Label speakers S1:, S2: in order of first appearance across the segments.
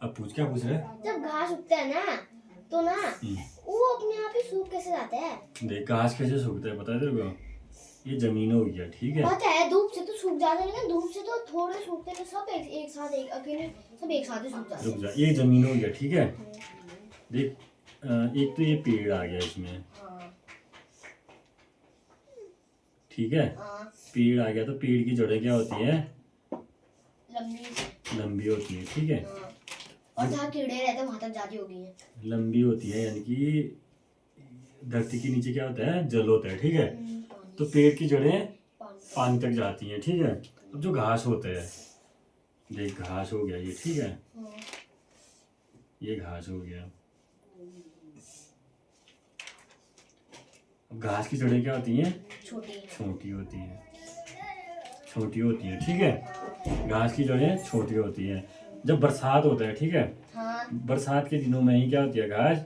S1: अब पूछ, क्या पूछ रहे हैं?
S2: जब घास उगता है ना तो ना वो अपने आप ही सूख कैसे जाता है?
S1: देख घास कैसे सूखता है पता है तेरे को? ये जमीन हो गया, ठीक है।
S2: पता है धूप से तो सूख जाता है, लेकिन धूप से तो थोड़े सूखते हैं, सब एक साथ एक अकेले सब एक साथ ही सूख जाते
S1: रुक
S2: हैं।
S1: जा, ये जमीन हो गया, ठीक है। देख एक तो ये पेड़ आ गया इसमें,
S2: हाँ
S1: ठीक है।
S2: हाँ
S1: पेड़ आ गया तो पेड़ की जड़ें क्या होती है?
S2: लंबी।
S1: लंबी होती है, ठीक है।
S2: हाँ। और जहाँ कीड़े रहते हैं वहां तक जाती होगी ये।
S1: लंबी होती है, यानी कि धरती के नीचे क्या होता है? जल होता है, ठीक है। तो पेड़ की जड़ें पानी तक जाती हैं, ठीक है। अब जो घास होता है, देख घास हो गया ये, ठीक है। ये घास हो गया। अब घास की जड़ें क्या होती हैं? छोटी होती हैं, छोटी होती हैं, ठीक है। घास की जड़ें छोटी होती हैं। जब बरसात होता है, ठीक है।
S2: हाँ।
S1: बरसात के दिनों में ही क्या होती है? घास।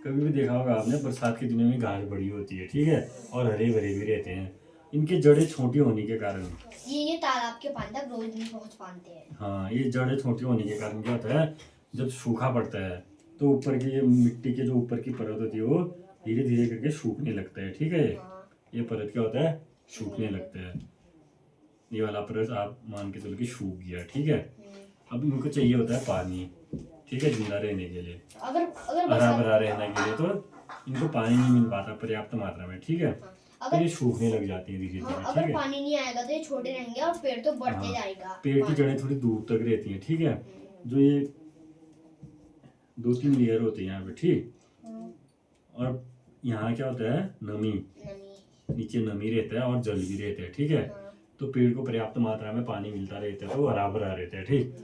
S1: कभी भी देखा होगा आपने, बरसात के दिनों में घास बड़ी होती है, ठीक है। और हरे भरे भी रहते हैं। इनकी जड़ें छोटी होने के कारण
S2: ये तालाब के पानी तक रोज नहीं पहुंच पाते हैं।
S1: हाँ, ये जड़ें छोटी होने के कारण क्या होता है? जब सूखा पड़ता है तो ऊपर की मिट्टी के जो ऊपर की परत होती है वो धीरे धीरे करके सूखने लगता है, ठीक है। ये परत क्या होता है? सूखने लगता है। ये वाला परत आप मान के चलो कि सूख गया, ठीक है। अब इनको चाहिए होता है पानी, ठीक है, जिंदा रहने के लिए,
S2: अगर
S1: हरा भरा रहने के लिए। तो इनको पानी नहीं मिल पाता पर्याप्त मात्रा में, ठीक है। तो ये सूखने लग जाती है धीरे धीरे, ठीक
S2: अगर
S1: है।
S2: पानी नहीं आएगा तो ये छोटे रहेंगे और पेड़ तो बढ़ते जाएगा।
S1: पेड़ की जड़ें थोड़ी दूर तक रहती हैं, ठीक है। जो ये 2-3 लेयर होते हैं यहाँ पे, ठीक। और यहाँ क्या होता है? नमी। नीचे नमी रहता है और जल भी रहता है, ठीक है। तो पेड़ को पर्याप्त मात्रा में पानी मिलता रहता है तो हरा भरा रहता है, ठीक।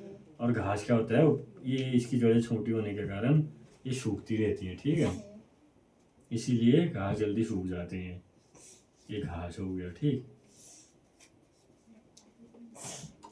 S1: और घास क्या होता है? ये इसकी जड़ें छोटी होने के कारण ये सूखती रहती है, ठीक है। इसीलिए घास जल्दी सूख जाते हैं। ये घास हो गया, ठीक।